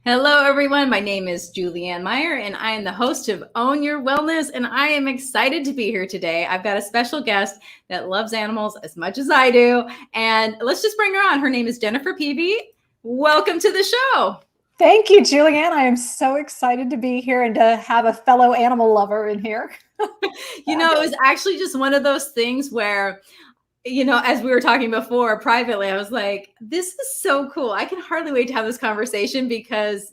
Hello, everyone. My name is Julie Ann Meyer, and I am the host of Own Your Wellness. And I am excited to be here today. I've got a special guest that loves animals as much as I do. And let's just bring her on. Her name is Jennifer Peavy. Welcome to the show. Thank you, Julie Ann. I am so excited to be here and to have a fellow animal lover in here. It was actually just one of those things where as we were talking before privately, I was like, this is so cool. I can hardly wait to have this conversation because,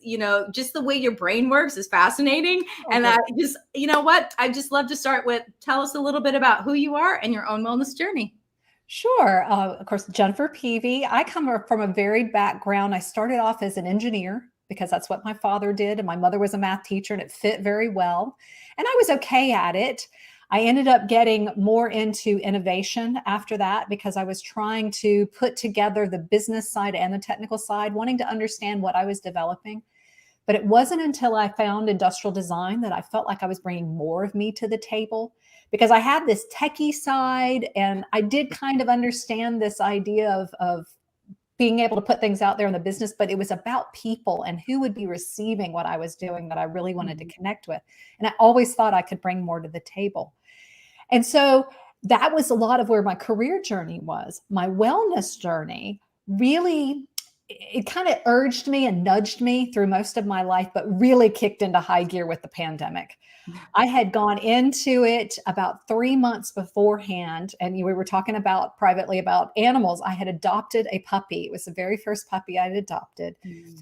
just the way your brain works is fascinating. And I just, I just love to start with, tell us a little bit about who you are and your own wellness journey. Sure. Of course, Jennifer Peavy. I come from a varied background. I started off as an engineer because that's what my father did, and my mother was a math teacher, and it fit very well. And I was okay at it. I ended up getting more into innovation after that because I was trying to put together the business side and the technical side, wanting to understand what I was developing. But it wasn't until I found industrial design that I felt like I was bringing more of me to the table because I had this techie side and I did kind of understand this idea of being able to put things out there in the business, but it was about people and who would be receiving what I was doing that I really wanted to connect with. And I always thought I could bring more to the table. And so that was a lot of where my career journey was. My wellness journey really, it kind of urged me and nudged me through most of my life, but really kicked into high gear with the pandemic. I had gone into it about 3 months beforehand, and we were talking about privately about animals. I had adopted a puppy. It was the very first puppy I had adopted.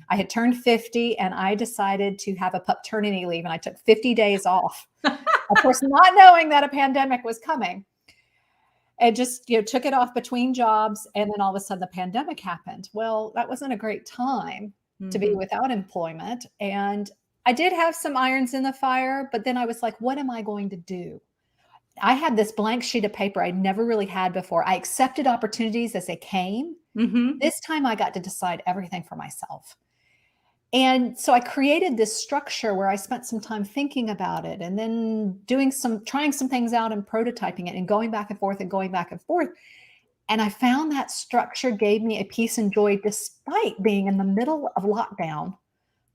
I had turned 50, and I decided to have a paternity leave, and I took 50 days off. Of course, not knowing that a pandemic was coming. And just took it off between jobs, and then all of a sudden the pandemic happened. Well, that wasn't a great time to be without employment, and I did have some irons in the fire, but then I was like, what am I going to do? I had this blank sheet of paper I'd never really had before. I accepted opportunities as they came. This time I got to decide everything for myself. And so I created this structure where I spent some time thinking about it and then trying some things out and prototyping it and going back and forth and going back and forth. And I found that structure gave me a peace and joy despite being in the middle of lockdown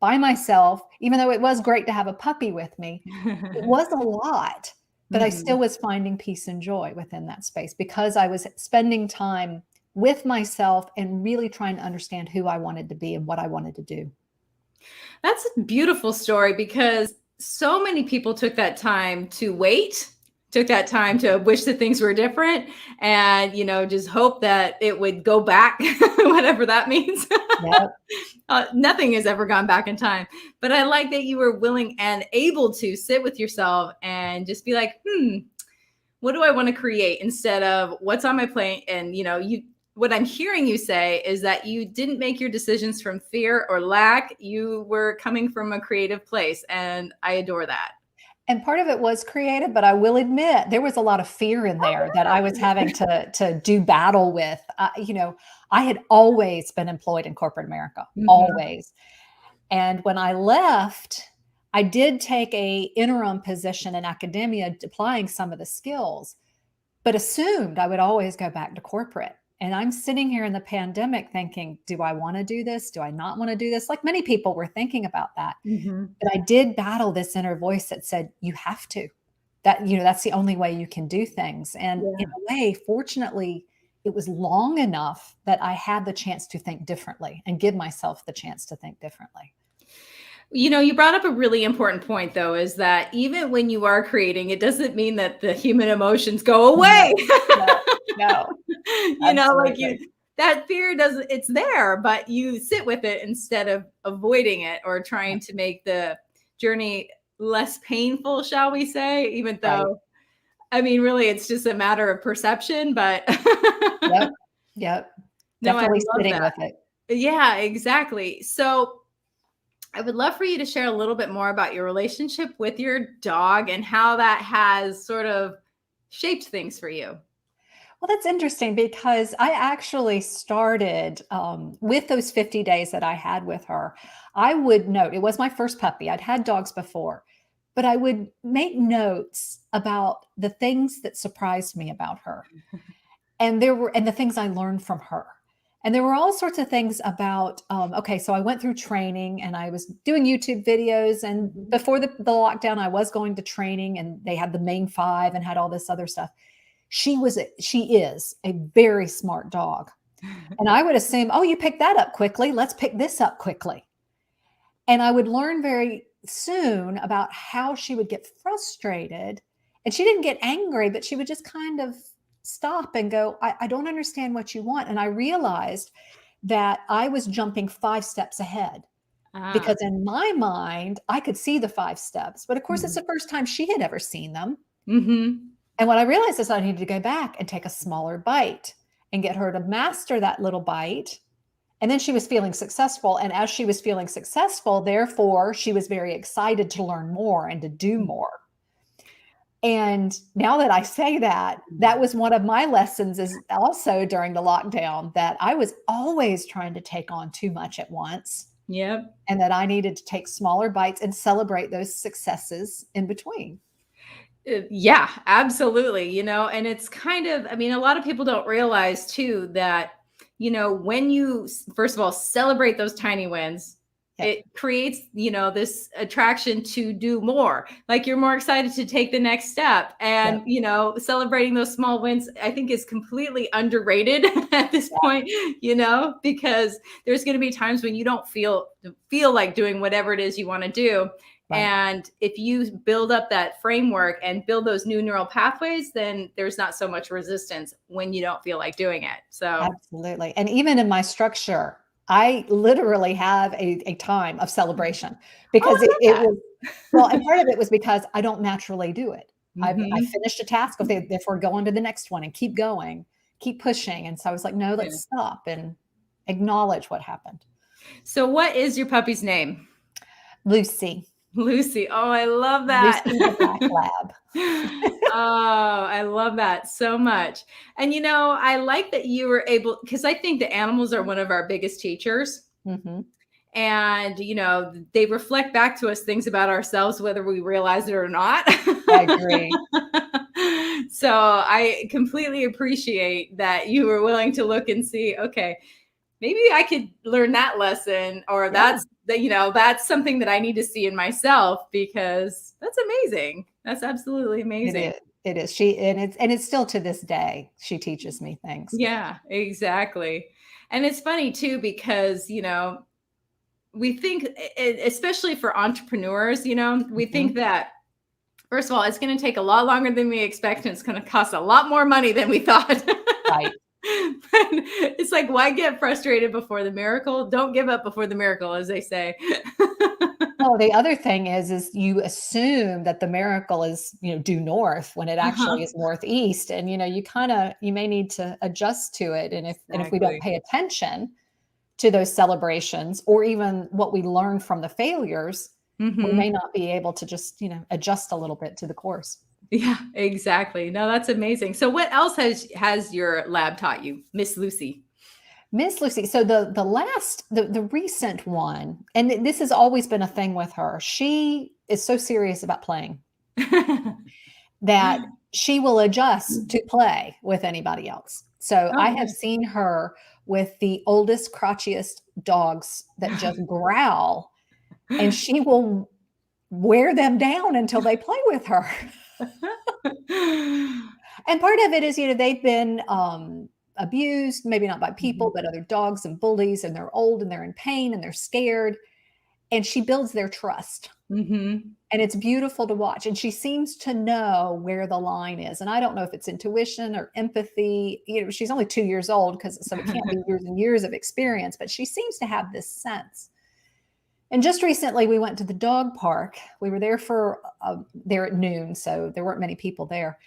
by myself. Even though it was great to have a puppy with me, it was a lot, but I still was finding peace and joy within that space because I was spending time with myself and really trying to understand who I wanted to be and what I wanted to do. That's a beautiful story because so many people took that time to wait, took that time to wish that things were different and, just hope that it would go back, whatever that means. Yep. Nothing has ever gone back in time. But I like that you were willing and able to sit with yourself and just be like, what do I want to create instead of what's on my plate? And, what I'm hearing you say is that you didn't make your decisions from fear or lack. You were coming from a creative place. And I adore that. And part of it was creative, but I will admit there was a lot of fear in there that I was having to do battle with. I had always been employed in corporate America, always. And when I left, I did take a interim position in academia, applying some of the skills, but assumed I would always go back to corporate. And I'm sitting here in the pandemic thinking, do I want to do this? Do I not want to do this? Like many people were thinking about that. But I did battle this inner voice that said, you have to. That's the only way you can do things. And in a way, fortunately, it was long enough that I had the chance to think differently and give myself the chance to think differently. You brought up a really important point, though, is that even when you are creating, it doesn't mean that the human emotions go away. No. That fear it's there, but you sit with it instead of avoiding it or trying to make the journey less painful, shall we say, even though, really, it's just a matter of perception, but. Yep. No, Definitely sitting with it. Yeah, exactly. So I would love for you to share a little bit more about your relationship with your dog and how that has sort of shaped things for you. Well, that's interesting because I actually started with those 50 days that I had with her. I would note, it was my first puppy. I'd had dogs before, but I would make notes about the things that surprised me about her. And the things I learned from her. And there were all sorts of things about, okay, so I went through training and I was doing YouTube videos. And before the lockdown, I was going to training and they had the main 5 and had all this other stuff. She is a very smart dog. And I would assume, oh, you picked that up quickly. Let's pick this up quickly. And I would learn very soon about how she would get frustrated. And she didn't get angry, but she would just kind of stop and go, I don't understand what you want. And I realized that I was jumping 5 steps ahead because in my mind, I could see the 5 steps. But of course, it's the first time she had ever seen them. And what I realized is I needed to go back and take a smaller bite and get her to master that little bite. And then she was feeling successful. And as she was feeling successful, therefore, she was very excited to learn more and to do more. And now that I say that, that was one of my lessons is also during the lockdown that I was always trying to take on too much at once. Yep. And that I needed to take smaller bites and celebrate those successes in between. Yeah, absolutely. You know, and it's kind of, I mean, a lot of people don't realize too that, you know, when you, first of all, celebrate those tiny wins, it creates, you know, this attraction to do more. Like you're more excited to take the next step. And, you know, celebrating those small wins, I think is completely underrated at this point, you know, because there's going to be times when you don't feel like doing whatever it is you want to do. And if you build up that framework and build those new neural pathways, then there's not so much resistance when you don't feel like doing it. So absolutely. And even in my structure, I literally have a time of celebration because it was, well, and part of it was because I don't naturally do it. I finished a task, therefore go on to the next one and keep going, keep pushing. And so I was like, no, let's stop and acknowledge what happened. So what is your puppy's name? Lucy. Lucy. Oh, I love that. Lucy the black lab. Oh, I love that so much. And, you know, I like that you were able, because I think the animals are one of our biggest teachers. And, you know, they reflect back to us things about ourselves, whether we realize it or not. I agree. So I completely appreciate that you were willing to look and see, okay, maybe I could learn that lesson, or that's that, you know, that's something that I need to see in myself, because that's amazing. That's absolutely amazing. It is. And it's still to this day, she teaches me things. Yeah, exactly. And it's funny too, because, you know, we think, especially for entrepreneurs, you know, we think that, first of all, it's going to take a lot longer than we expect, and it's going to cost a lot more money than we thought. Right. It's like, why get frustrated before the miracle? Don't give up before the miracle, as they say. Well, the other thing is you assume that the miracle is, you know, due north when it actually is northeast. And, you know, you may need to adjust to it. And if we don't pay attention to those celebrations, or even what we learn from the failures, we may not be able to just, you know, adjust a little bit to the course. Yeah, exactly. No, that's amazing. So what else has your lab taught you, Miss Lucy? Miss Lucy. So the recent one, and this has always been a thing with her. She is so serious about playing that she will adjust to play with anybody else. So I have seen her with the oldest, crotchiest dogs that just growl, and she will wear them down until they play with her. And part of it is, you know, they've been abused, maybe not by people, but other dogs and bullies, and they're old and they're in pain and they're scared. And she builds their trust. And it's beautiful to watch. And she seems to know where the line is. And I don't know if it's intuition or empathy. You know, she's only 2 years old, so it can't be years and years of experience, but she seems to have this sense. And just recently we went to the dog park. We were there there at noon, so there weren't many people there.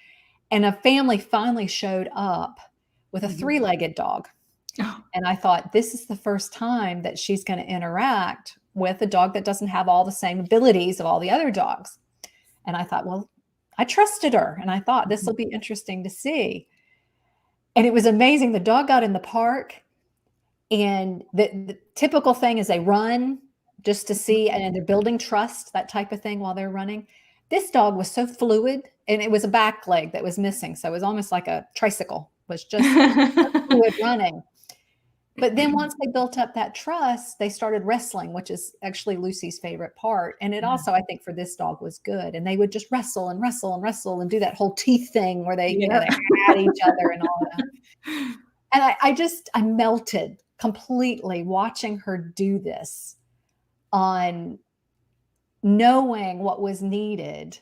And a family finally showed up with a 3-legged dog. And I thought, this is the first time that she's going to interact with a dog that doesn't have all the same abilities of all the other dogs. And I thought, well, I trusted her. And I thought, this will be interesting to see. And it was amazing. The dog got in the park, and the typical thing is they run just to see, and they're building trust, that type of thing, while they're running. This dog was so fluid, and it was a back leg that was missing. So it was almost like a tricycle, was just fluid running. But then once they built up that trust, they started wrestling, which is actually Lucy's favorite part. And it also, I think, for this dog was good. And they would just wrestle and wrestle and wrestle and do that whole teeth thing where they, you know, they at each other and all that. And I melted completely watching her do this, on knowing what was needed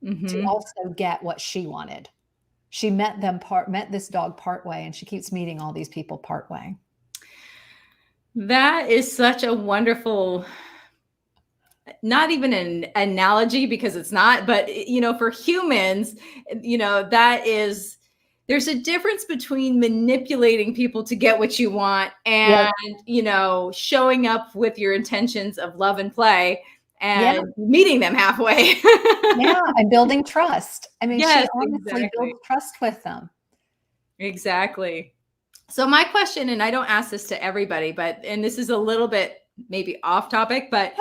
to also get what she wanted. She met this dog part way, and she keeps meeting all these people part way. That is such a wonderful, not even an analogy because it's not, but you know, for humans, you know, there's a difference between manipulating people to get what you want and, you know, showing up with your intentions of love and play and meeting them halfway. And building trust. I mean, yes, she honestly builds trust with them. Exactly. So my question, and I don't ask this to everybody, and this is a little bit maybe off topic, but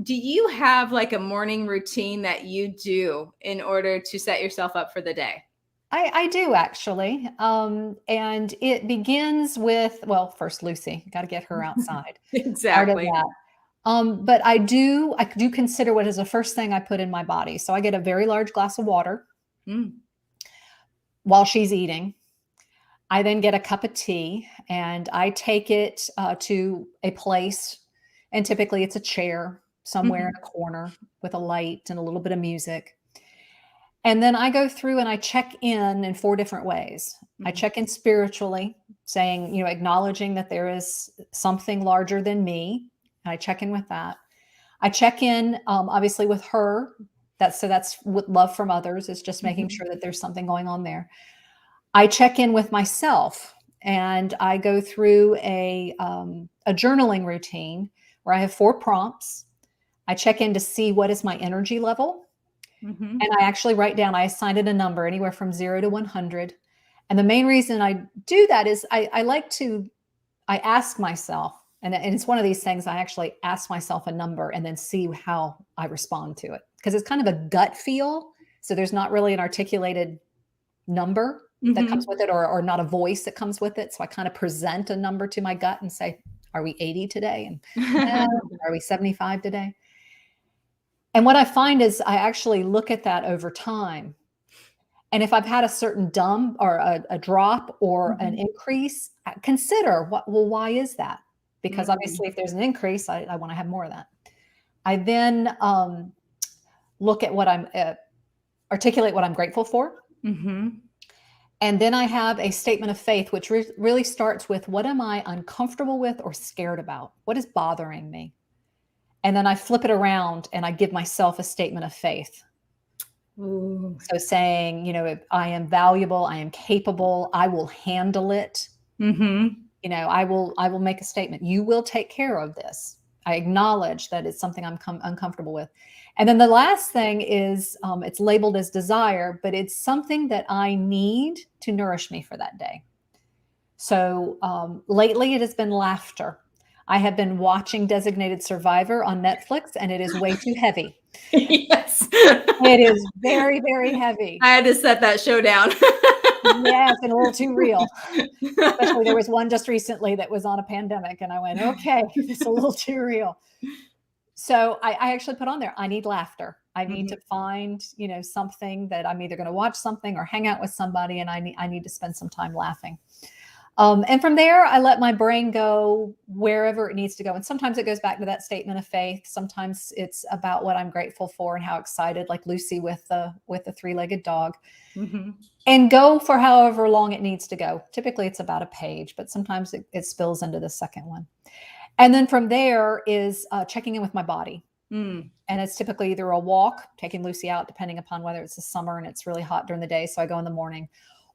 do you have like a morning routine that you do in order to set yourself up for the day? I do actually. And it begins with, well, first Lucy, got to get her outside. Exactly. Part of that. But I do consider what is the first thing I put in my body. So I get a very large glass of water while she's eating. I then get a cup of tea and I take it to a place, and typically it's a chair somewhere in a corner with a light and a little bit of music. And then I go through and I check in 4 different ways. I check in spiritually, saying, you know, acknowledging that there is something larger than me. And I check in with that. I check in, obviously, with her. That's with love from others. It's just making sure that there's something going on there. I check in with myself, and I go through a journaling routine where I have 4 prompts. I check in to see what is my energy level. And I actually write down, I assign it a number anywhere from 0 to 100. And the main reason I do that is I ask myself, and it's one of these things, I actually ask myself a number and then see how I respond to it. Because it's kind of a gut feel. So there's not really an articulated number that comes with it, or not a voice that comes with it. So I kind of present a number to my gut and say, are we 80 today? And are we 75 today? And what I find is I actually look at that over time. And if I've had a certain dump or a drop or an increase, consider why is that? Because obviously if there's an increase, I want to have more of that. I then look at articulate what I'm grateful for. And then I have a statement of faith, which really starts with, what am I uncomfortable with or scared about? What is bothering me? And then I flip it around and I give myself a statement of faith. Ooh. So saying, you know, I am valuable, I am capable, I will handle it. You know, I will make a statement. You will take care of this. I acknowledge that it's something I'm uncomfortable with. And then the last thing is, it's labeled as desire, but it's something that I need to nourish me for that day. So lately it has been laughter. I have been watching Designated Survivor on Netflix, and it is way too heavy. Yes. It is very, very heavy. I had to set that show down. Yes, and a little too real. Especially there was one just recently that was on a pandemic, and I went, okay, it's a little too real. So I actually put on there, I need laughter. I need to find, you know, something that I'm either going to watch something or hang out with somebody, and I need to spend some time laughing. And from there, I let my brain go wherever it needs to go. And sometimes it goes back to that statement of faith. Sometimes it's about what I'm grateful for and how excited, like Lucy with the 3-legged dog, and go for however long it needs to go. Typically it's about a page, but sometimes it spills into the second one. And then from there is checking in with my body. And it's typically either a walk, taking Lucy out, depending upon whether it's the summer and it's really hot during the day. So I go in the morning,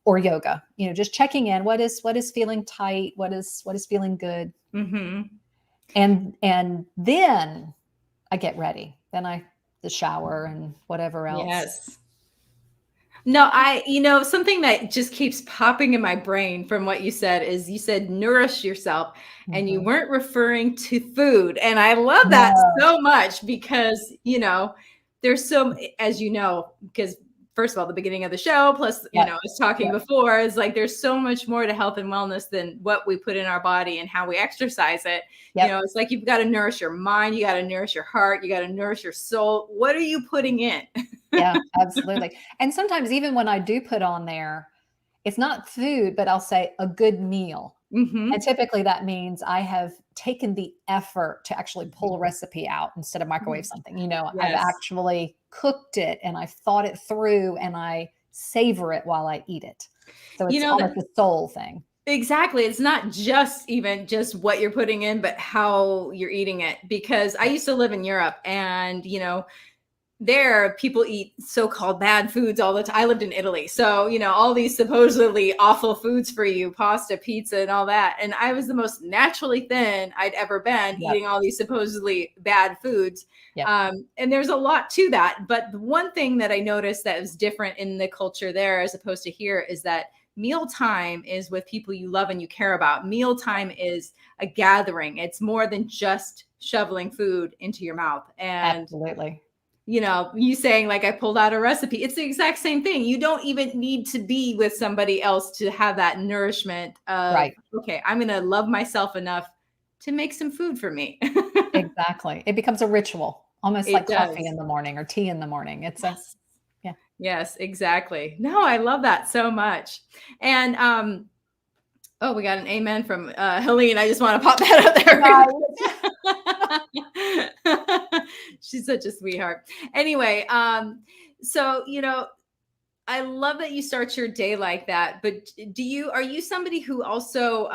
or yoga, you know, just checking in. What is feeling tight? What is feeling good? And then I get ready. Then the shower and whatever else. Yes. No, you know, something that just keeps popping in my brain from what you said is you said nourish yourself, and you weren't referring to food. And I love that so much because, you know, there's so, as you know, because first of all, the beginning of the show, plus, you know, I was talking before, is like, there's so much more to health and wellness than what we put in our body and how we exercise it. You know, it's like, you've got to nourish your mind. You got to nourish your heart. You got to nourish your soul. What are you putting in? Yeah, absolutely. And sometimes even when I do put on there, it's not food, but I'll say a good meal. And typically that means I have taken the effort to actually pull a recipe out instead of microwave something. You know, I've actually cooked it and I've thought it through and I savor it while I eat it. So it's almost a soul thing. Exactly. It's not just even just what you're putting in, but how you're eating it. Because I used to live in Europe, and, you know, there people eat so-called bad foods all the time. I lived in Italy. So, you know, all these supposedly awful foods for you, pasta, pizza, and all that. And I was the most naturally thin I'd ever been, eating all these supposedly bad foods. And there's a lot to that. But the one thing that I noticed that was different in the culture there as opposed to here is that mealtime is with people you love and you care about. Mealtime is a gathering. It's more than just shoveling food into your mouth. And absolutely. You know, you saying like, I pulled out a recipe. It's the exact same thing. You don't even need to be with somebody else to have that nourishment of, okay, I'm going to love myself enough to make some food for me. Exactly. It becomes a ritual, almost like coffee in the morning or tea in the morning. It's Yes, exactly. No, I love that so much. And, oh, we got an amen from Helene. I just want to pop that up there. She's such a sweetheart. Anyway, so, you know, I love that you start your day like that, but are you somebody who also,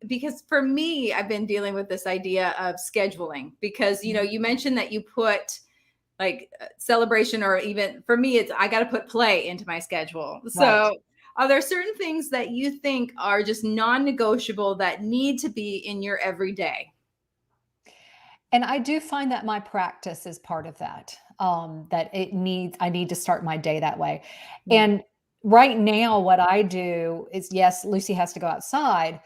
because for me, I've been dealing with this idea of scheduling, because, you know, you mentioned that you put like celebration, or even for me, I got to put play into my schedule. So are there certain things that you think are just non-negotiable that need to be in your everyday? And I do find that my practice is part of that, that I need to start my day that way. And right now, what I do is, yes, Lucy has to go outside,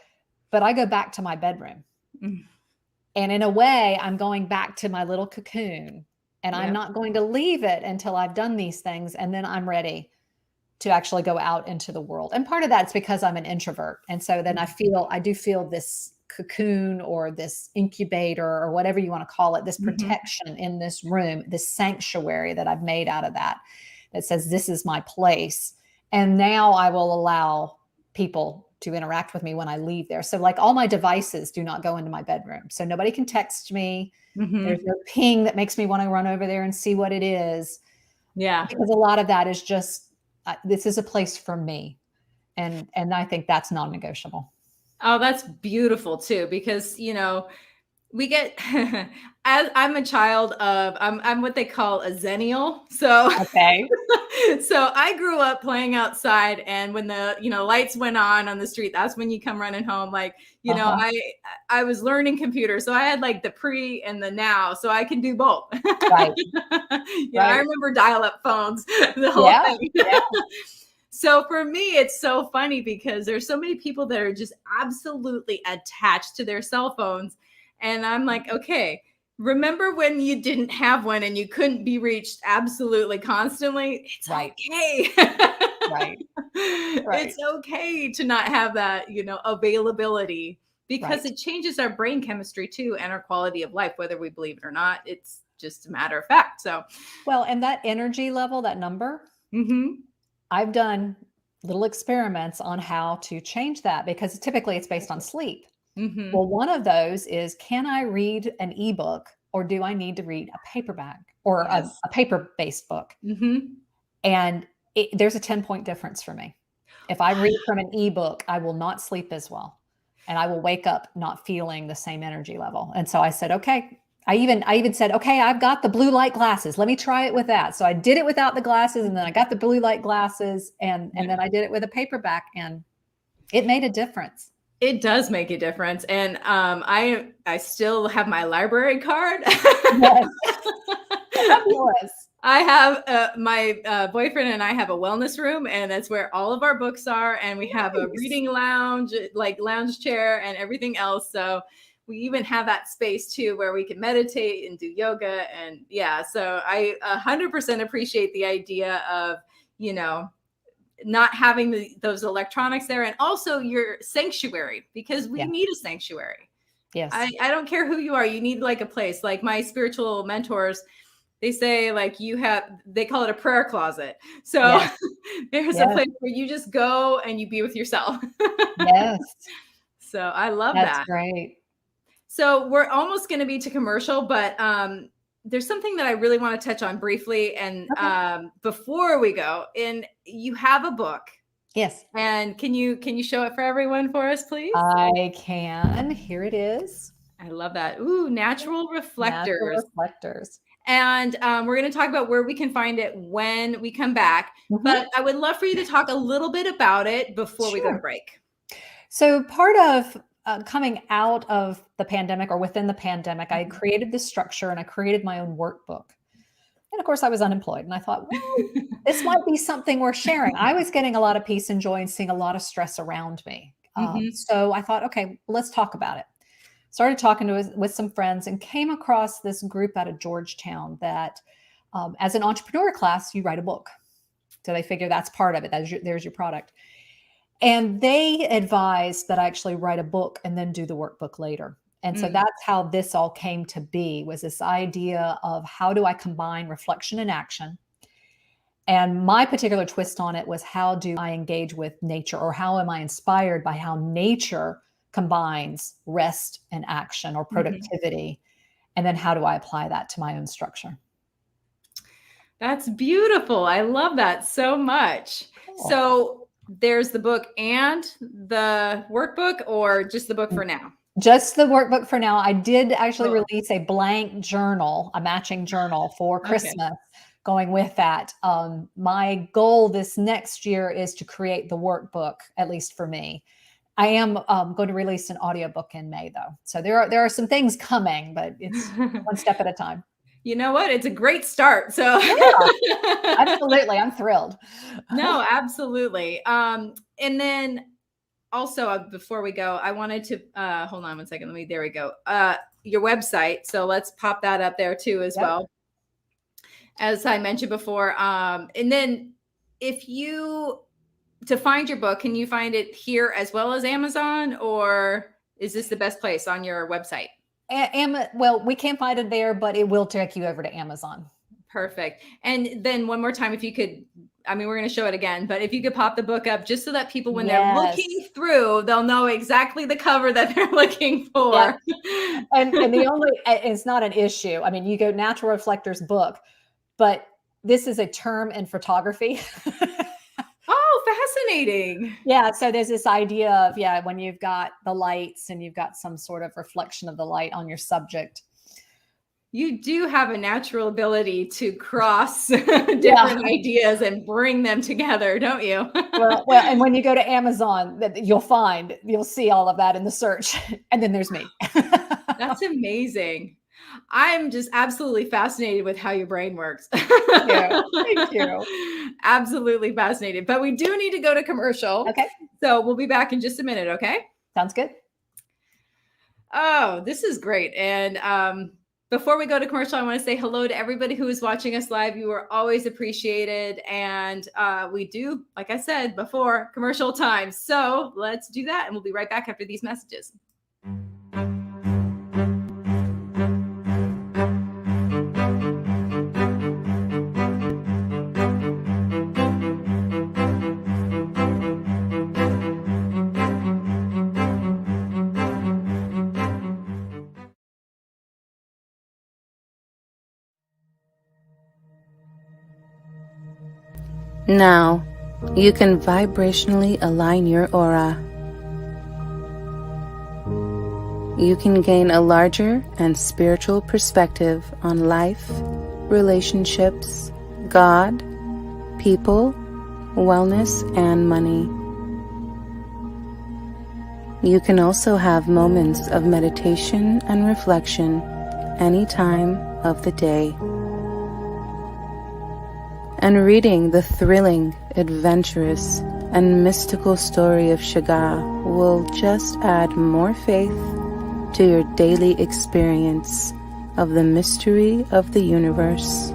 but I go back to my bedroom. And in a way, I'm going back to my little cocoon, and I'm not going to leave it until I've done these things. And then I'm ready to actually go out into the world. And part of that's because I'm an introvert. And so then I do feel this cocoon or this incubator or whatever you want to call it, this protection in this room, this sanctuary that I've made out of that says, this is my place. And now I will allow people to interact with me when I leave there. So like all my devices do not go into my bedroom. So nobody can text me. There's no ping that makes me want to run over there and see what it is. Yeah. Because a lot of that is just, this is a place for me. And I think that's non-negotiable. Oh, that's beautiful too, because, you know, we get, I'm a child of, I'm what they call a zennial. So, so I grew up playing outside, and when the, you know, lights went on the street, that's when you come running home. Like, you know, I was learning computers. So I had like the pre and the now, so I can do both. I remember dial-up phones, the whole thing. So for me, it's so funny because there's so many people that are just absolutely attached to their cell phones. And I'm like, okay, remember when you didn't have one and you couldn't be reached absolutely constantly? It's okay. It's okay to not have that, you know, availability, because it changes our brain chemistry too, and our quality of life, whether we believe it or not. It's just a matter of fact. So, well, and that energy level, that number, I've done little experiments on how to change that, because typically it's based on sleep. Well, one of those is, can I read an ebook, or do I need to read a paperback or a paper-based book? And there's a 10-point difference for me. If I read from an ebook, I will not sleep as well. And I will wake up not feeling the same energy level. And so I said, okay, I even said, okay, I've got the blue light glasses. Let me try it with that. So I did it without the glasses, and then I got the blue light glasses, and then I did it with a paperback, and it made a difference. It does make a difference. And I still have my library card. I have my boyfriend and I have a wellness room, and that's where all of our books are. And we have a reading lounge, like lounge chair and everything else. So we even have that space too, where we can meditate and do yoga. And so I 100% appreciate the idea of, you know, not having those electronics there, and also your sanctuary, because we need a sanctuary. Yes. I don't care who you are. You need like a place. Like my spiritual mentors, they say like they call it a prayer closet. So there's a place where you just go and you be with yourself. Yes. So I love That's that. great. So we're almost going to be to commercial, but there's something that I really want to touch on briefly. And before we go, and you have a book. Yes. And can you show it for everyone for us, please? I can. Here it is. I love that. Ooh, Natural Reflectors. Natural Reflectors. And we're going to talk about where we can find it when we come back. But I would love for you to talk a little bit about it before we go to break. So part of coming out of the pandemic, or within the pandemic, I created this structure and I created my own workbook. And of course, I was unemployed. And I thought, well, this might be something worth sharing. I was getting a lot of peace and joy and seeing a lot of stress around me. So I thought, okay, let's talk about it. Started talking with some friends and came across this group out of Georgetown that as an entrepreneur class, you write a book. So they figure that's part of it. There's your product. And they advised that I actually write a book and then do the workbook later. And so that's how this all came to be, was this idea of how do I combine reflection and action? And my particular twist on it was, how do I engage with nature, or how am I inspired by how nature combines rest and action or productivity? And then how do I apply that to my own structure? That's beautiful. I love that so much. Cool. So there's the book and the workbook, or just the book for now? Just the workbook for now. I did actually release a blank journal, a matching journal for Christmas, going with that. My goal this next year is to create the workbook, at least for me. I am going to release an audiobook in May, though. So there are some things coming, but it's one step at a time. You know what? It's a great start. So absolutely. I'm thrilled. No, absolutely. And then also before we go, I wanted to, hold on one second. There we go. Your website. So let's pop that up there too, as well. As I mentioned before. And then to find your book, can you find it here as well as Amazon, or is this the best place on your website? Well, we can't find it there, but it will take you over to Amazon. Perfect. And then one more time, if you could, we're going to show it again, but if you could pop the book up, just so that people, when they're looking through, they'll know exactly the cover that they're looking for. Yeah. And it's not an issue. You go Natural Reflectors book, but this is a term in photography. Oh, fascinating. Yeah. So there's this idea of, when you've got the lights and you've got some sort of reflection of the light on your subject. You do have a natural ability to cross different ideas and bring them together, don't you? well, and when you go to Amazon, you'll see all of that in the search. And then there's me. That's amazing. I'm just absolutely fascinated with how your brain works. Thank you. Absolutely fascinated. But we do need to go to commercial. Okay. So we'll be back in just a minute, okay? Sounds good. Oh, this is great. And before we go to commercial, I want to say hello to everybody who is watching us live. You are always appreciated. And we do, like I said before, commercial time. So let's do that. And we'll be right back after these messages. Now, you can vibrationally align your aura. You can gain a larger and spiritual perspective on life, relationships, God, people, wellness, and money. You can also have moments of meditation and reflection any time of the day. And reading the thrilling, adventurous, and mystical story of Shaga will just add more faith to your daily experience of the mystery of the universe.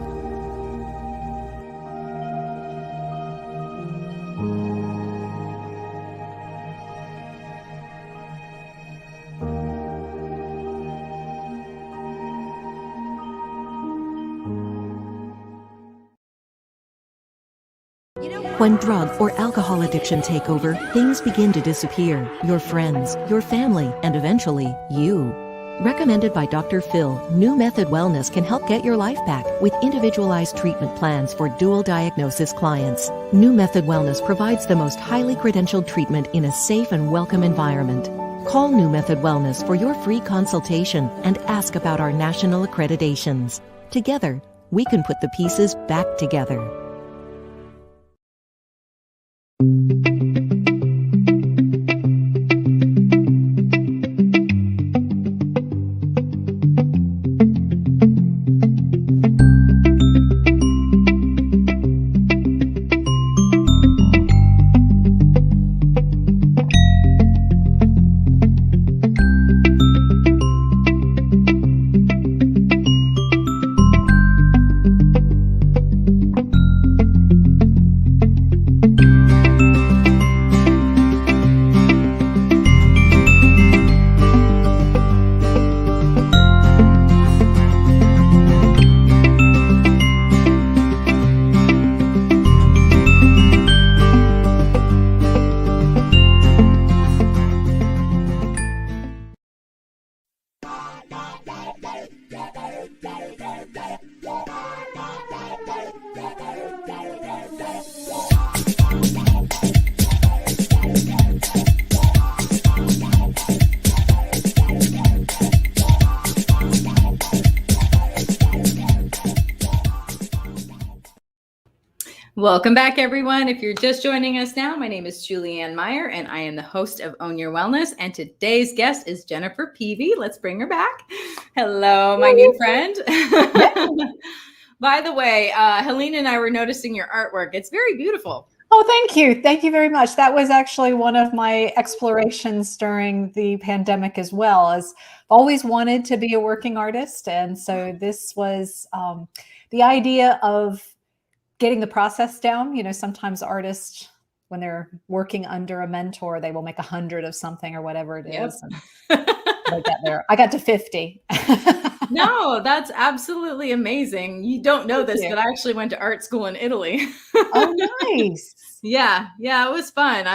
When drug or alcohol addiction take over, things begin to disappear. Your friends, your family, and eventually, you. Recommended by Dr. Phil, New Method Wellness can help get your life back with individualized treatment plans for dual diagnosis clients. New Method Wellness provides the most highly credentialed treatment in a safe and welcome environment. Call New Method Wellness for your free consultation and ask about our national accreditations. Together, we can put the pieces back together. Welcome back, everyone. If you're just joining us now, my name is Julie Ann Meyer, and I am the host of Own Your Wellness. And today's guest is Jennifer Peavy. Let's bring her back. Hello, my new friend. By the way, Helene and I were noticing your artwork. It's very beautiful. Oh, thank you. Thank you very much. That was actually one of my explorations during the pandemic as well. As I've always wanted to be a working artist. And so this was the idea of getting the process down. You know, sometimes artists, when they're working under a mentor, they will make 100 of something or whatever it is. And they get there. I got to 50. No, that's absolutely amazing. You don't know this, but I actually went to art school in Italy. Oh, nice. Yeah, it was fun.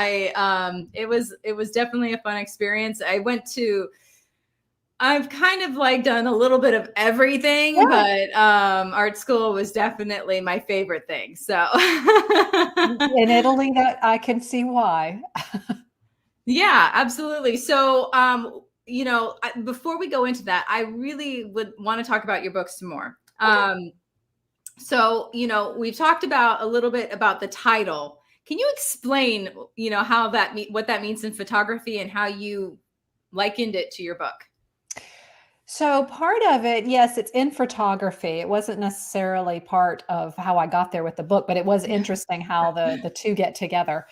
It was definitely a fun experience. I've kind of like done a little bit of everything, but art school was definitely my favorite thing. So in Italy, that I can see why. Yeah, absolutely. So, before we go into that, I really would want to talk about your books some more. So, we've talked about a little bit about the title. Can you explain, how what that means in photography and how you likened it to your book? So part of it, yes, it's in photography. It wasn't necessarily part of how I got there with the book, but it was interesting how the two get together.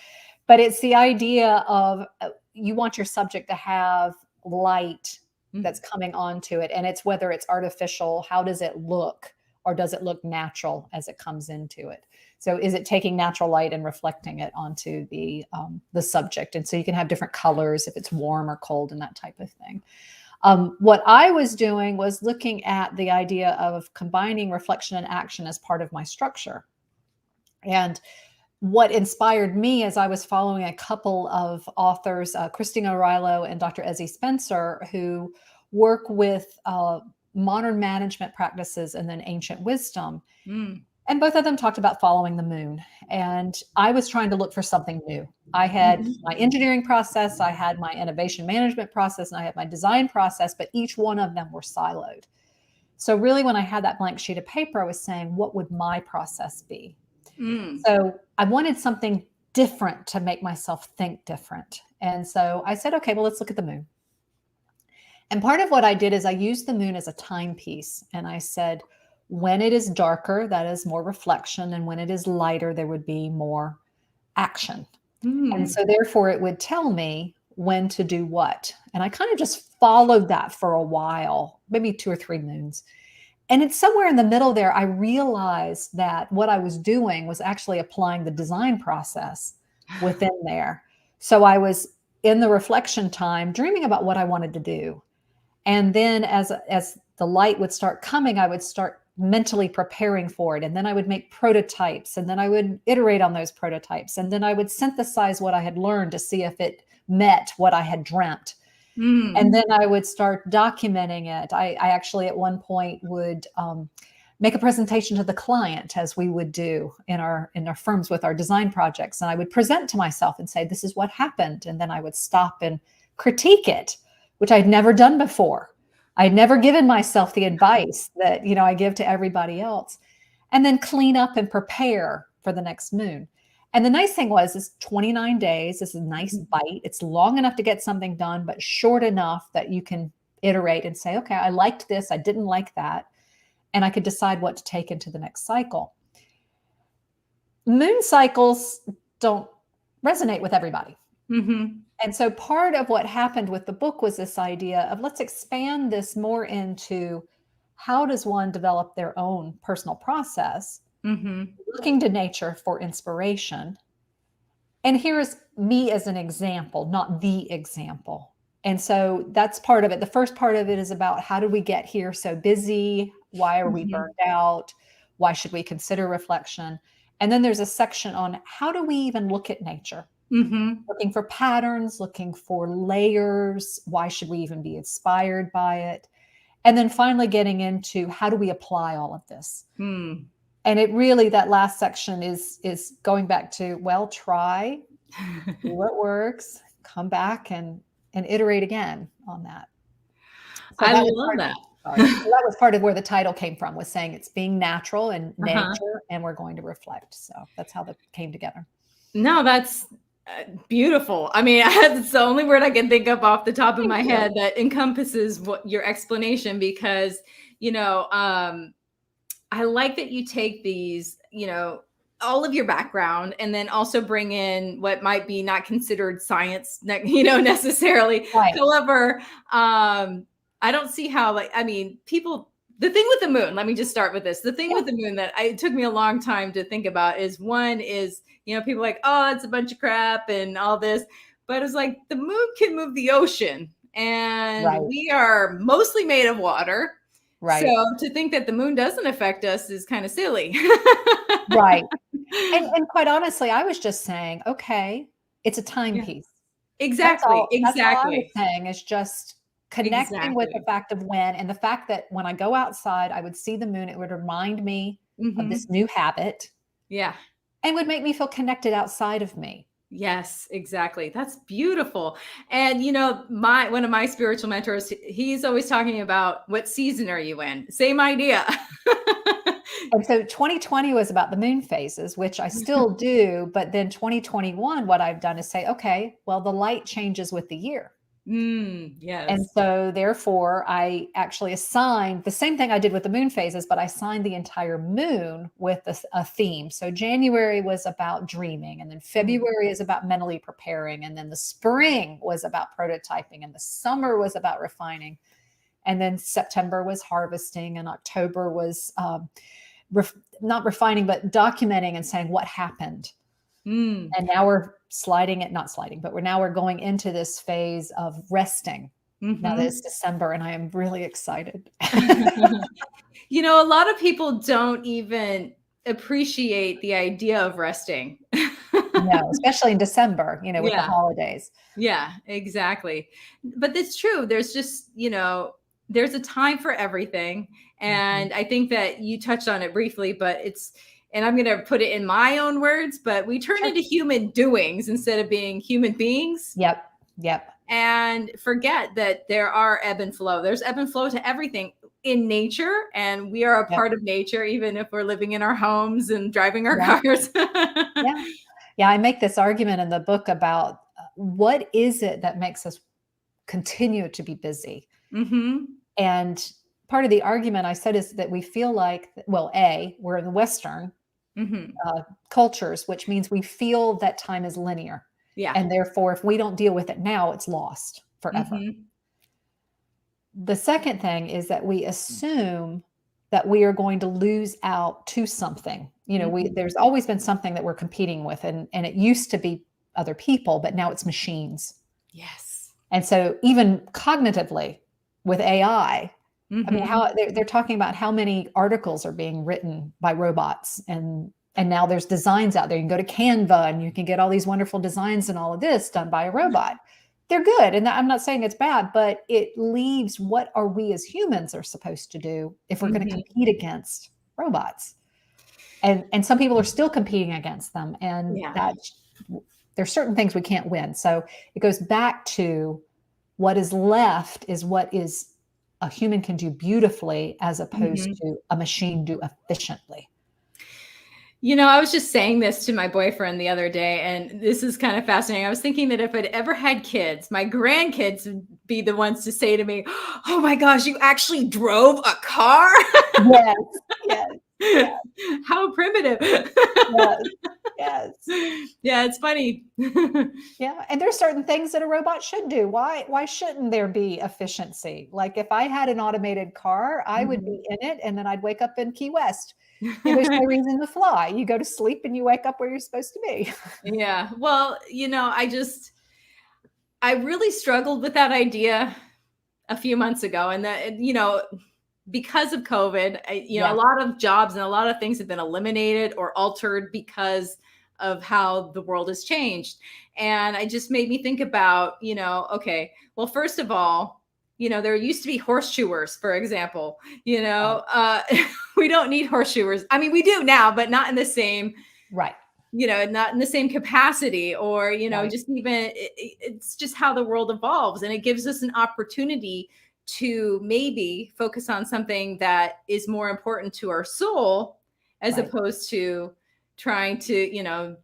But it's the idea of you want your subject to have light that's coming onto it. And it's whether it's artificial, how does it look? Or does it look natural as it comes into it? So is it taking natural light and reflecting it onto the subject? And so you can have different colors if it's warm or cold and that type of thing. What I was doing was looking at the idea of combining reflection and action as part of my structure. And what inspired me as I was following a couple of authors, Christina O'Reilly and Dr. Ezzie Spencer, who work with modern management practices and then ancient wisdom. And both of them talked about following the moon. And I was trying to look for something new. I had my engineering process, I had my innovation management process, and I had my design process, but each one of them were siloed. So really, when I had that blank sheet of paper, I was saying, what would my process be? So I wanted something different to make myself think different. And so I said, okay, well, let's look at the moon. And part of what I did is I used the moon as a timepiece. And I said, when it is darker, that is more reflection. And when it is lighter, there would be more action. And so therefore it would tell me when to do what. And I kind of just followed that for a while, maybe 2 or 3 moons. And it's somewhere in the middle there, I realized that what I was doing was actually applying the design process within there. So I was in the reflection time, dreaming about what I wanted to do. And then as the light would start coming, I would start mentally preparing for it. And then I would make prototypes, and then I would iterate on those prototypes. And then I would synthesize what I had learned to see if it met what I had dreamt. And then I would start documenting it. I actually at one point would make a presentation to the client, as we would do in our firms with our design projects. And I would present to myself and say, this is what happened. And then I would stop and critique it, which I'd never done before. I'd never given myself the advice that, I give to everybody else, and then clean up and prepare for the next moon. And the nice thing was, it's 29 days. This is a nice bite. It's long enough to get something done, but short enough that you can iterate and say, okay, I liked this. I didn't like that. And I could decide what to take into the next cycle. Moon cycles don't resonate with everybody. And so part of what happened with the book was this idea of, let's expand this more into how does one develop their own personal process, looking to nature for inspiration. And here's me as an example, not the example. And so that's part of it. The first part of it is about, how did we get here so busy? Why are we burned out? Why should we consider reflection? And then there's a section on, how do we even look at nature? Looking for patterns, looking for layers. Why should we even be inspired by it? And then finally getting into, how do we apply all of this? And it really, that last section is going back to, well, try, see what works, come back and iterate again on that. So I love that. So that was part of where the title came from, was saying it's being natural and nature, and we're going to reflect. So that's how that came together. No, that's beautiful. I mean, it's the only word I can think of off the top of my head that encompasses what your explanation, because, I like that you take these, all of your background, and then also bring in what might be not considered science, necessarily. Right. However, I don't see how, people, the thing with the moon, let me just start with this. The thing with the moon that it took me a long time to think about is, one is, people like, oh, it's a bunch of crap and all this, but it's like, the moon can move the ocean, and we are mostly made of water. Right. So to think that the moon doesn't affect us is kind of silly. Right. And quite honestly, I was just saying, okay, it's a timepiece. Exactly. That's all I was saying, is just connecting with the fact of when, and the fact that when I go outside, I would see the moon. It would remind me of this new habit. Yeah. And would make me feel connected outside of me. Yes, exactly. That's beautiful. And one of my spiritual mentors, he's always talking about, what season are you in? Same idea. And so 2020 was about the moon phases, which I still do. But then 2021, what I've done is say, okay, well, the light changes with the year. Yes. And so therefore I actually assigned the same thing I did with the moon phases, but I assigned the entire moon with a theme. So January was about dreaming, and then February is about mentally preparing. And then the spring was about prototyping, and the summer was about refining. And then September was harvesting, and October was not refining, but documenting and saying what happened. And now we're we're going into this phase of resting. Now that it's December, and I am really excited. A lot of people don't even appreciate the idea of resting. No, especially in December, with the holidays. Yeah, exactly. But it's true. There's just, there's a time for everything. And I think that you touched on it briefly, but and I'm going to put it in my own words, but we turn into human doings instead of being human beings. Yep. And forget that there are ebb and flow. There's ebb and flow to everything in nature. And we are a part of nature, even if we're living in our homes and driving our cars. Yeah. I make this argument in the book about what is it that makes us continue to be busy? And part of the argument I said is that we feel like, well, we're in the Western cultures, which means we feel that time is linear. Yeah. And therefore, if we don't deal with it now, it's lost forever. The second thing is that we assume that we are going to lose out to something. There's always been something that we're competing with, and it used to be other people, but now it's machines. Yes. And so even cognitively with AI, I mean, how they're talking about how many articles are being written by robots, and now there's designs out there. You can go to Canva and you can get all these wonderful designs and all of this done by a robot. They're good, and I'm not saying it's bad, but it leaves what are we as humans are supposed to do if we're going to compete against robots. And some people are still competing against them, and there's certain things we can't win. So it goes back to what is left is what is a human can do beautifully as opposed to a machine do efficiently. You know, I was just saying this to my boyfriend the other day, and this is kind of fascinating. I was thinking that if I'd ever had kids, my grandkids would be the ones to say to me, "Oh my gosh, you actually drove a car?" Yes, yes. Yes. How primitive. Yes. Yeah, it's funny. Yeah, and there's certain things that a robot should do. Why shouldn't there be efficiency? Like if I had an automated car, I would be in it, and then I'd wake up in Key West. There's no reason to fly. You go to sleep and you wake up where you're supposed to be. Yeah. Well, you know, I really struggled with that idea a few months ago, and that, you know, because of COVID, a lot of jobs and a lot of things have been eliminated or altered because of how the world has changed. And it just made me think about, okay, well, first of all, there used to be horseshoers, for example, we don't need horseshoers. I mean, we do now, but not in the same, right. Not in the same capacity, or, right. just even, it's just how the world evolves, and it gives us an opportunity to maybe focus on something that is more important to our soul, as right. opposed to trying to,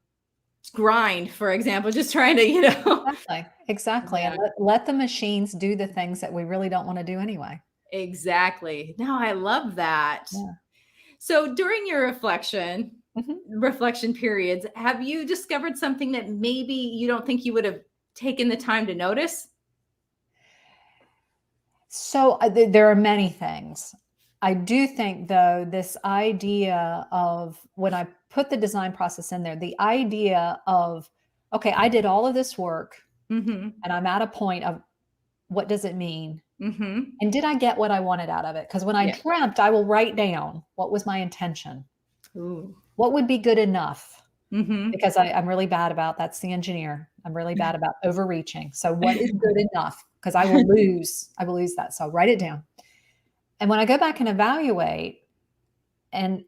grind, for example, just trying to, Exactly. Yeah. And let the machines do the things that we really don't want to do anyway. Exactly. No, I love that. Yeah. So during your reflection periods, have you discovered something that maybe you don't think you would have taken the time to notice? So there are many things. I do think, though, this idea of when I put the design process in there, the idea of, okay, I did all of this work and I'm at a point of what does it mean? And did I get what I wanted out of it? Because when I dreamt, I will write down what was my intention. Ooh. What would be good enough? Because I'm really bad about, that's the engineer. I'm really bad about overreaching. So what is good enough? Because I will lose that. So I'll write it down. And when I go back and evaluate and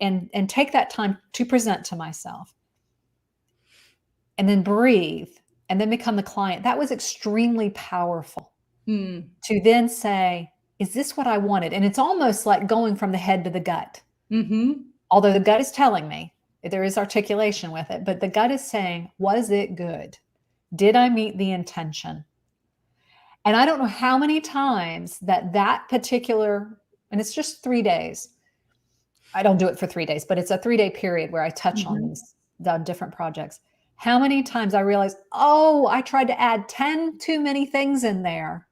take that time to present to myself and then breathe and then become the client, that was extremely powerful to then say, is this what I wanted? And it's almost like going from the head to the gut. Although the gut is telling me, there is articulation with it, but the gut is saying, was it good? Did I meet the intention? And I don't know how many times that particular, and it's just 3 days. I don't do it for 3 days, but it's a 3-day period where I touch on these different projects. How many times I realized, oh, I tried to add 10 too many things in there.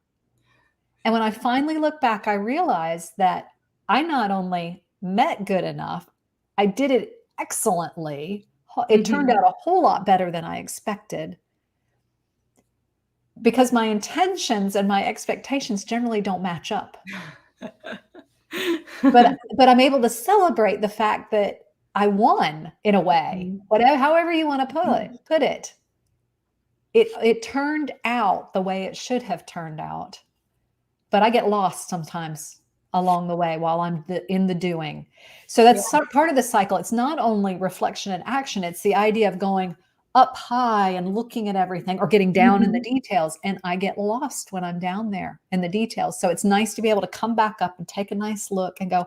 And when I finally look back, I realized that I not only met good enough, I did it excellently. It turned out a whole lot better than I expected, because my intentions and my expectations generally don't match up. But I'm able to celebrate the fact that I won in a way, whatever, however you want to put it. It turned out the way it should have turned out, but I get lost sometimes along the way while I'm in the doing. So that's part of the cycle. It's not only reflection and action. It's the idea of going up high and looking at everything, or getting down in the details. And I get lost when I'm down there in the details. So it's nice to be able to come back up and take a nice look and go,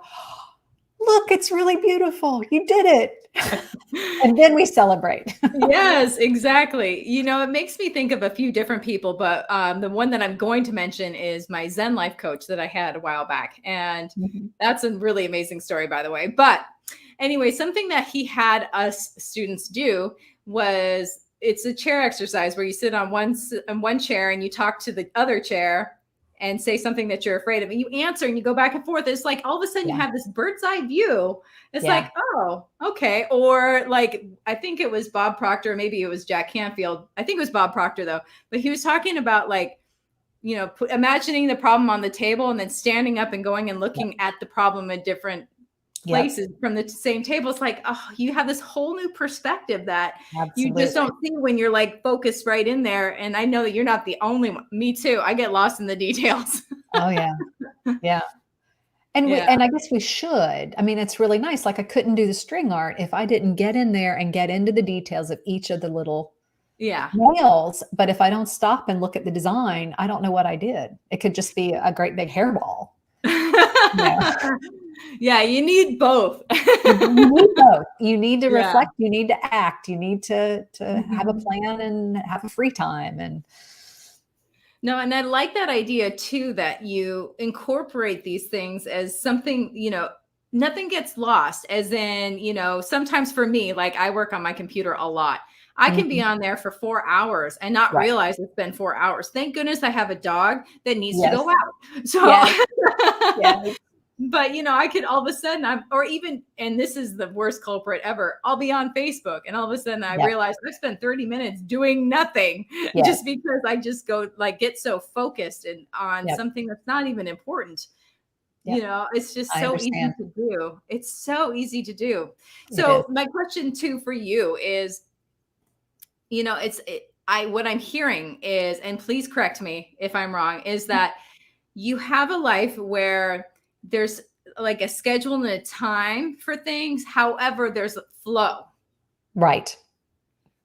look, it's really beautiful. You did it. And then we celebrate. Yes, exactly. It makes me think of a few different people, but the one that I'm going to mention is my Zen life coach that I had a while back. And that's a really amazing story, by the way. But anyway, something that he had us students do was, it's a chair exercise where you sit on one chair and you talk to the other chair and say something that you're afraid of, and you answer and you go back and forth. It's like all of a sudden you have this bird's eye view. It's like, oh, okay. Or like, I think it was Bob Proctor, maybe it was Jack Canfield. I think it was Bob Proctor though, but he was talking about like imagining the problem on the table and then standing up and going and looking at the problem in different places from the same table. It's like, oh, you have this whole new perspective that you just don't see when you're like focused right in there. And I know that you're not the only one. Me too. I get lost in the details. Oh yeah. Yeah. And and I guess we should. I mean, it's really nice. Like I couldn't do the string art if I didn't get in there and get into the details of each of the little nails. But if I don't stop and look at the design, I don't know what I did. It could just be a great big hairball. Yeah, you need both. You need both. You need to reflect. You need to act. You need to have a plan and have a free time. And no, and I like that idea too, that you incorporate these things as something, nothing gets lost. As in, sometimes for me, like I work on my computer a lot. I can be on there for 4 hours and not realize it's been 4 hours. Thank goodness I have a dog that needs to go out. So, but I could all of a sudden and this is the worst culprit ever. I'll be on Facebook and all of a sudden I realize I've spent 30 minutes doing nothing just because I just go get so focused on something that's not even important. It's just so easy to do. It's so easy to do. So my question too for you is, what I'm hearing is, and please correct me if I'm wrong, is that you have a life where there's like a schedule and a time for things. However, there's a flow. Right.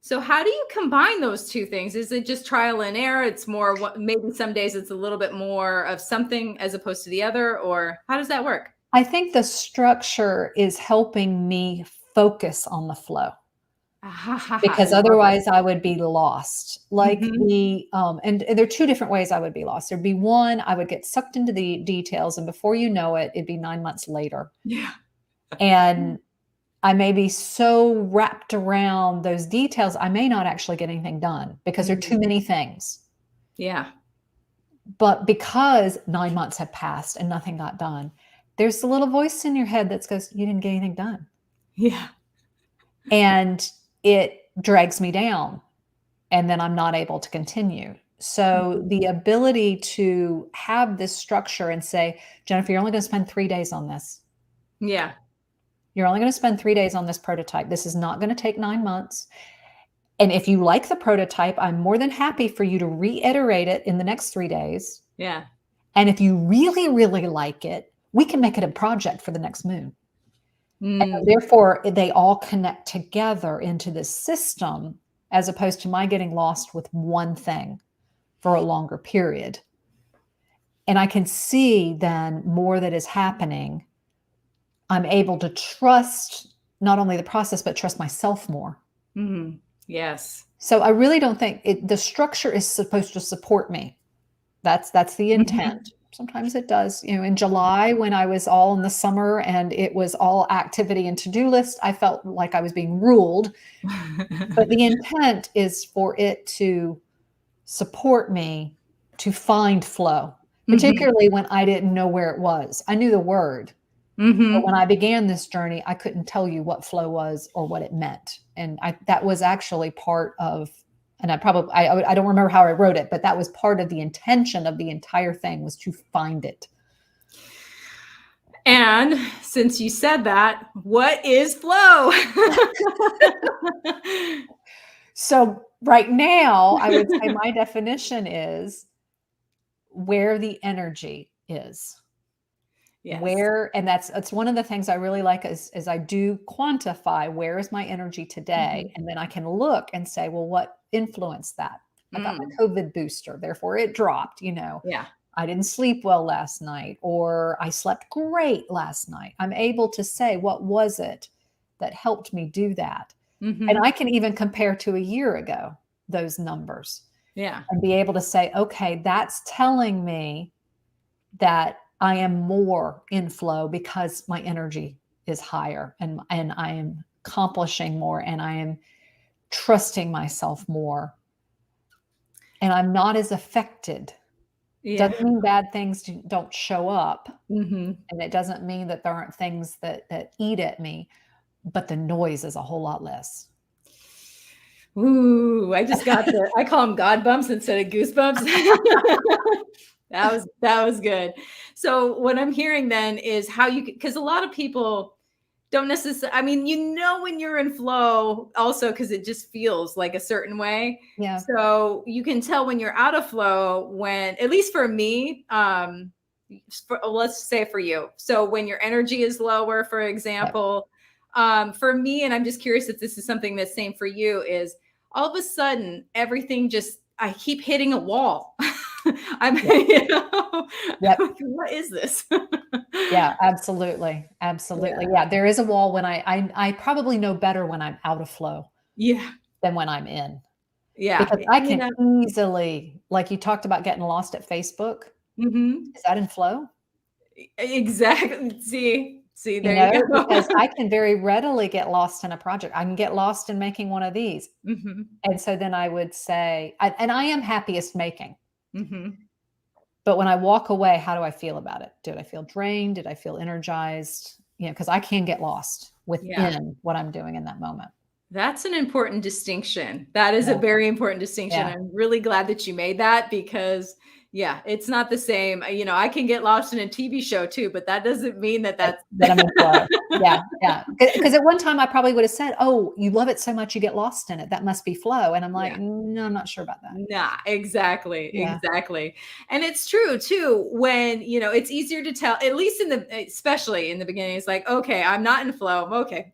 So how do you combine those two things? Is it just trial and error? It's more maybe some days it's a little bit more of something as opposed to the other, or how does that work? I think the structure is helping me focus on the flow. Because otherwise I would be lost. Like and there are two different ways I would be lost. There'd be one, I would get sucked into the details, and before you know it, it'd be 9 months later. Yeah. And I may be so wrapped around those details, I may not actually get anything done because there are too many things. Yeah. But because 9 months have passed and nothing got done, there's a little voice in your head that goes, you didn't get anything done. Yeah. And it drags me down, and then I'm not able to continue. So the ability to have this structure and say, Jennifer, you're only going to spend 3 days on this. Yeah. You're only going to spend 3 days on this prototype. This is not going to take 9 months. And if you like the prototype, I'm more than happy for you to reiterate it in the next 3 days. Yeah. And if you really, really like it, we can make it a project for the next moon. And therefore, they all connect together into this system, as opposed to my getting lost with one thing for a longer period. And I can see then more that is happening. I'm able to trust not only the process, but trust myself more. Yes. So I really don't think the structure is supposed to support me. That's the intent. Sometimes it does. In July, when I was all in the summer and it was all activity and to-do list, I felt like I was being ruled. But the intent is for it to support me to find flow, particularly when I didn't know where it was. I knew the word. But when I began this journey, I couldn't tell you what flow was or what it meant. And that was actually part of, and I don't remember how I wrote it, but that was part of the intention of the entire thing, was to find it. And since you said that, what is flow? So right now, I would say my definition is where the energy is. Yes. It's one of the things I really like is I do quantify where is my energy today. And then I can look and say, well, what influenced that? I got my COVID booster, therefore it dropped, Yeah. I didn't sleep well last night, or I slept great last night. I'm able to say, what was it that helped me do that? And I can even compare to a year ago, those numbers. Yeah. And be able to say, okay, that's telling me that I am more in flow because my energy is higher, and I am accomplishing more, and I am trusting myself more, and I'm not as affected. Yeah. Doesn't mean bad things don't show up. And it doesn't mean that there aren't things that eat at me, but the noise is a whole lot less. Ooh, I just got I call them God bumps instead of goosebumps. That was good. So what I'm hearing then is how you, because a lot of people don't necessarily, I mean, when you're in flow also because it just feels like a certain way. Yeah. So you can tell when you're out of flow when, at least for me, let's say for you. So when your energy is lower, for example, for me, and I'm just curious if this is something that's same for you, is all of a sudden everything just, I keep hitting a wall. Yep. What is this? Yeah, absolutely. Absolutely. Yeah. There is a wall when I probably know better when I'm out of flow than when I'm in. Yeah. Because I can easily, like you talked about getting lost at Facebook. Is that in flow? Exactly. See, there you go. Because I can very readily get lost in a project. I can get lost in making one of these. And so then I would say, and I am happiest making. But when I walk away, how do I feel about it? Did I feel drained? Did I feel energized? Because I can get lost within what I'm doing in that moment. That's an important distinction. That is a very important distinction. I'm really glad that you made that because it's not the same. I can get lost in a TV show too, but that doesn't mean that I'm in flow. Yeah. Because at one time I probably would have said, "Oh, you love it so much you get lost in it. That must be flow." And I'm like, "No, I'm not sure about that." Nah, exactly. And it's true too. When it's easier to tell, at least especially in the beginning. It's like, okay, I'm not in flow. Okay.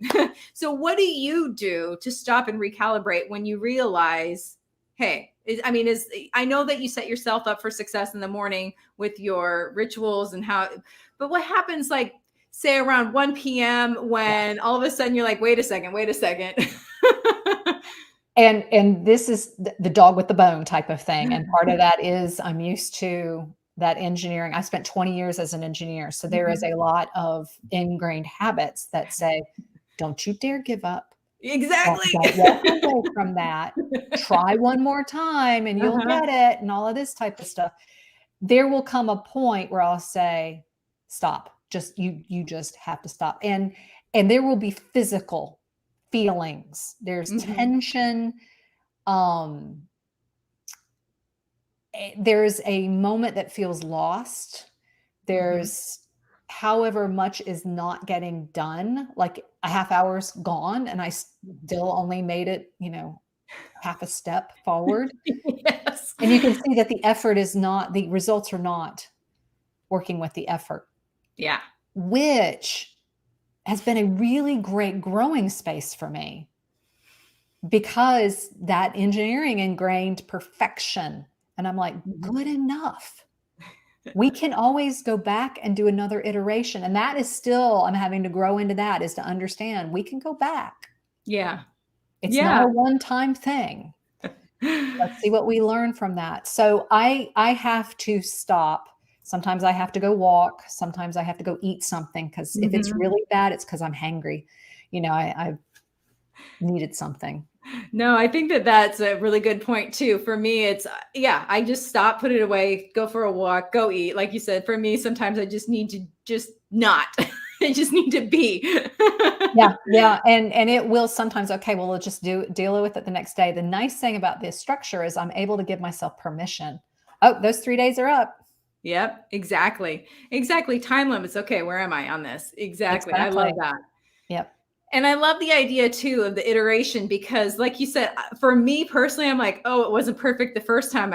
So what do you do to stop and recalibrate when you realize, hey, I know that you set yourself up for success in the morning with your rituals and but what happens, like, say around 1 p.m. when all of a sudden you're like, wait a second. And this is the dog with the bone type of thing. And part of that is I'm used to that engineering. I spent 20 years as an engineer. So there is a lot of ingrained habits that say, don't you dare give up. Exactly. Don't walk away from that. Try one more time and you'll get it, and all of this type of stuff. There will come a point where I'll say, stop. Just you just have to stop. And there will be physical feelings. There's tension. There's a moment that feels lost. There's however much is not getting done, like a half hour's gone and I still only made it, half a step forward. Yes. And you can see that the results are not working with the effort. Yeah. Which has been a really great growing space for me because that engineering ingrained perfection. And I'm like, good enough. We can always go back and do another iteration. And that is still, I'm having to grow into that, is to understand we can go back. Yeah. It's not a one-time thing. Let's see what we learn from that. So I have to stop. Sometimes I have to go walk. Sometimes I have to go eat something because if it's really bad, it's because I'm hangry. I needed something. No, I think that's a really good point too. For me, it's, I just stop, put it away, go for a walk, go eat. Like you said, for me, sometimes I just need to not, I just need to be. Yeah. And it will sometimes, okay, well, we'll just deal with it the next day. The nice thing about this structure is I'm able to give myself permission. Oh, those 3 days are up. Yep, exactly. Time limits. Okay, where am I on this? Exactly. I love that. Yep. And I love the idea too of the iteration because, like you said, for me personally, I'm like, oh, it wasn't perfect the first time.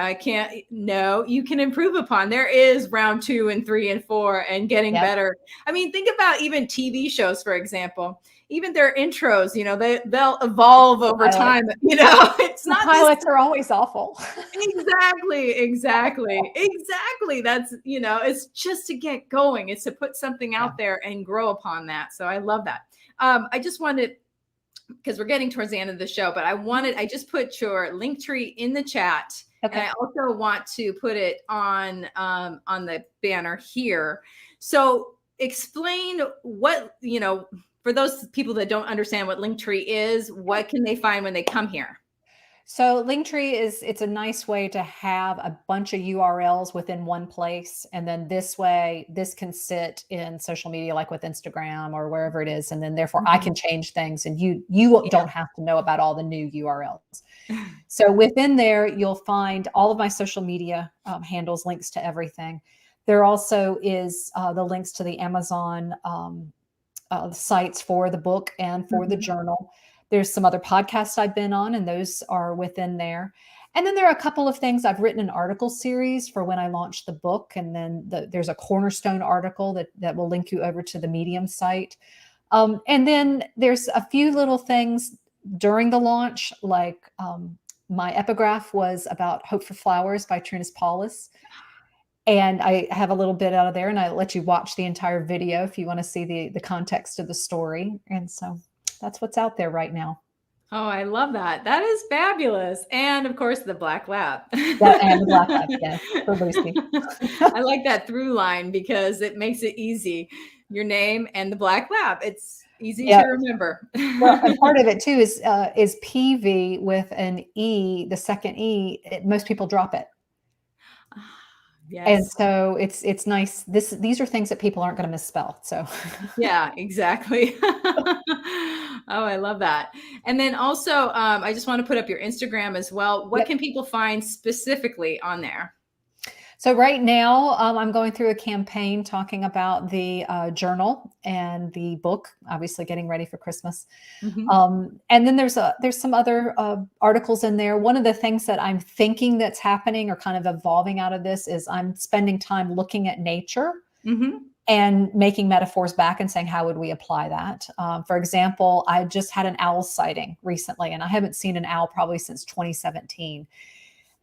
You can improve upon. There is round 2 and 3 and 4 and getting better. I mean, think about even TV shows, for example, even their intros, they'll evolve over time. It's not, pilots are always awful. Exactly. That's, it's just to get going. It's to put something out there and grow upon that. So I love that. I just wanted, because we're getting towards the end of the show, but I just put your link tree in the chat. Okay. And I also want to put it on the banner here. So explain what, for those people that don't understand what Linktree is, what can they find when they come here? So Linktree it's a nice way to have a bunch of URLs within one place. And then this way, this can sit in social media, like with Instagram or wherever it is. And then therefore I can change things and you don't have to know about all the new URLs. So within there, you'll find all of my social media handles, links to everything. There also is the links to the Amazon sites for the book and for the journal. There's some other podcasts I've been on, and those are within there. And then there are a couple of things. I've written an article series for when I launched the book. And then there's a cornerstone article that will link you over to the Medium site. And then there's a few little things during the launch, like my epigraph was about Hope for Flowers by Trinus Paulus. And I have a little bit out of there, and I let you watch the entire video if you want to see the context of the story. And so that's what's out there right now. Oh, I love that. That is fabulous. And of course, the Black Lab. Yeah, and the Black Lab, yes, for Lucy. I like that through line because it makes it easy. Your name and the Black Lab. It's easy to remember. Well, and part of it too is Peavy with an E, the second E. Most people drop it. Yes. And so it's nice. These are things that people aren't going to misspell. So yeah, exactly. Oh, I love that. And then also, I just want to put up your Instagram as well. What can people find specifically on there? So right now, I'm going through a campaign talking about the journal and the book, obviously getting ready for Christmas. And then there's some other articles in there. One of the things that I'm thinking that's happening or kind of evolving out of this is I'm spending time looking at nature and making metaphors back and saying, how would we apply that? For example, I just had an owl sighting recently, and I haven't seen an owl probably since 2017.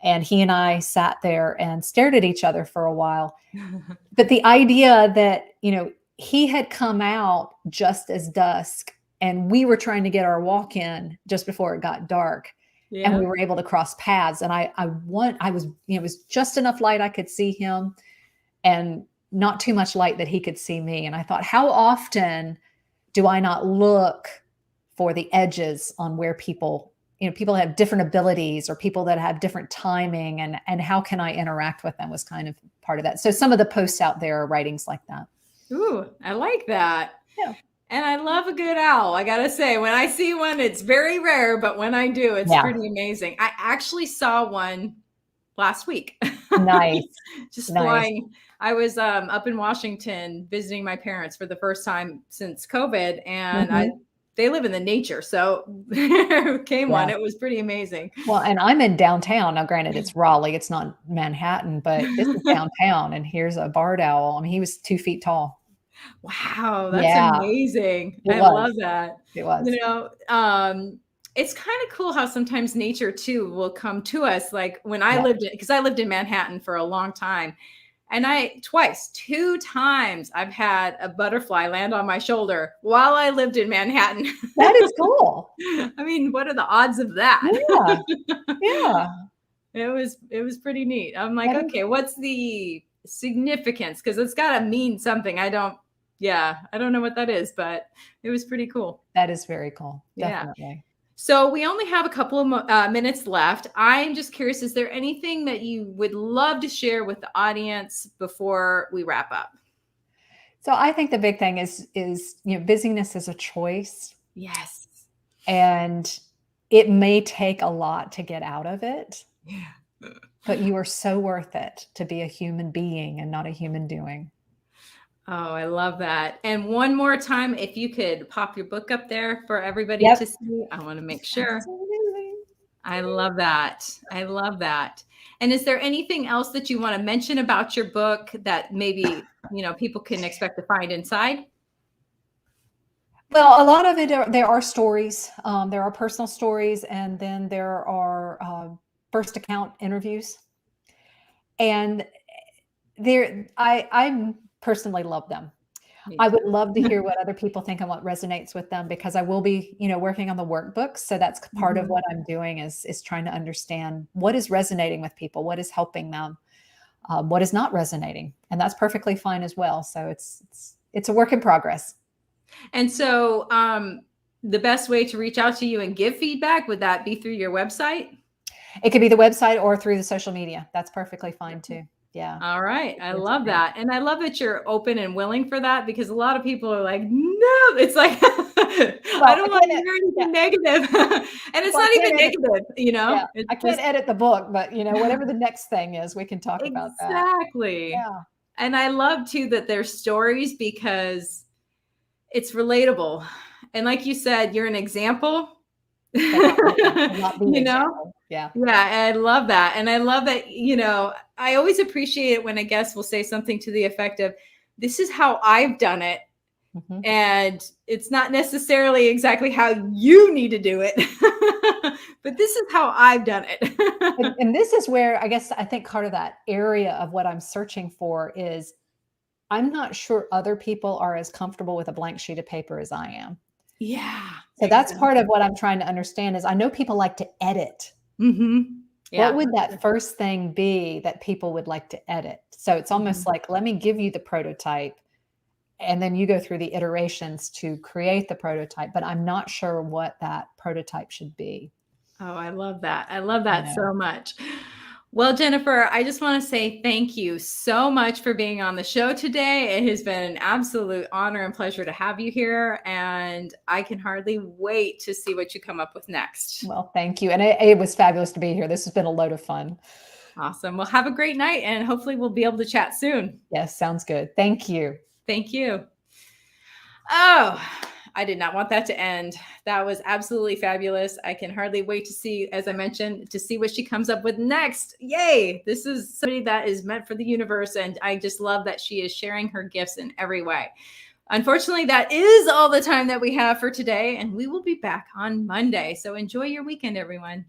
And he and I sat there and stared at each other for a while. But the idea that, he had come out just as dusk and we were trying to get our walk in just before it got dark. Yeah. And we were able to cross paths. And I was, it was just enough light I could see him and not too much light that he could see me. And I thought, how often do I not look for the edges on where people have different abilities or people that have different timing, and how can I interact with them was kind of part of that. So some of the posts out there are writings like that. Ooh, I like that. Yeah. And I love a good owl. I got to say, when I see one, it's very rare, but when I do, it's pretty amazing. I actually saw one last week. Nice. Just flying. I was up in Washington visiting my parents for the first time since COVID, and they live in the nature. So there came one. It was pretty amazing. Well, and I'm in downtown. Now, granted, it's Raleigh. It's not Manhattan, but this is downtown. And here's a barred owl. I mean, he was 2 feet tall. Wow. That's amazing. I love that. It was. It's kind of cool how sometimes nature too will come to us. Like when I lived in Manhattan for a long time. And 2 times I've had a butterfly land on my shoulder while I lived in Manhattan. That is cool. I mean, what are the odds of that? Yeah. It was pretty neat. I'm like, okay, what's the significance? Because it's got to mean something. I don't know what that is, but it was pretty cool. That is very cool. Definitely. Yeah. So we only have a couple of minutes left. I'm just curious, is there anything that you would love to share with the audience before we wrap up? So I think the big thing is busyness is a choice. Yes. And it may take a lot to get out of it. Yeah. But you are so worth it to be a human being and not a human doing. Oh, I love that. And one more time, if you could pop your book up there for everybody to see, I want to make sure. Absolutely. I love that. I love that. And is there anything else that you want to mention about your book that maybe, people can expect to find inside? Well, a lot of it, there are stories. There are personal stories, and then there are first account interviews. And I personally love them. I would love to hear what other people think and what resonates with them, because I will be, working on the workbooks. So that's part of what I'm doing is trying to understand what is resonating with people, what is helping them, what is not resonating. And that's perfectly fine as well. So it's a work in progress. And so the best way to reach out to you and give feedback, would that be through your website? It could be the website or through the social media. That's perfectly fine too. Yeah. All right. I That's love great. that. And I love that you're open and willing for that, because a lot of people are like, no, it's like, I don't want to hear anything negative. And it's not even negative, Yeah. It's I can't edit the book, but whatever the next thing is, we can talk about that. Exactly. Yeah. And I love too that there's stories, because it's relatable. And like you said, you're an example. Not the example. Yeah. Yeah, I love that. And I love that, I always appreciate it when a guest will say something to the effect of, this is how I've done it. Mhm. And it's not necessarily exactly how you need to do it, but this is how I've done it. And this is where I think part of that area of what I'm searching for is, I'm not sure other people are as comfortable with a blank sheet of paper as I am. Yeah. So that's part of what I'm trying to understand is, I know people like to edit. Mm-hmm. Yeah. What would that first thing be that people would like to edit? So it's almost like, let me give you the prototype, and then you go through the iterations to create the prototype, but I'm not sure what that prototype should be. Oh, I love that. I love that so much. Well, Jennifer, I just want to say thank you so much for being on the show today. It has been an absolute honor and pleasure to have you here, and I can hardly wait to see what you come up with next. Well, thank you. And it was fabulous to be here. This has been a load of fun. Awesome. Well, have a great night, and hopefully we'll be able to chat soon. Yes, sounds good. Thank you. Thank you. Oh, I did not want that to end. That was absolutely fabulous. I can hardly wait to see, as I mentioned, to see what she comes up with next. Yay. This is somebody that is meant for the universe. And I just love that she is sharing her gifts in every way. Unfortunately, that is all the time that we have for today. And we will be back on Monday. So enjoy your weekend, everyone.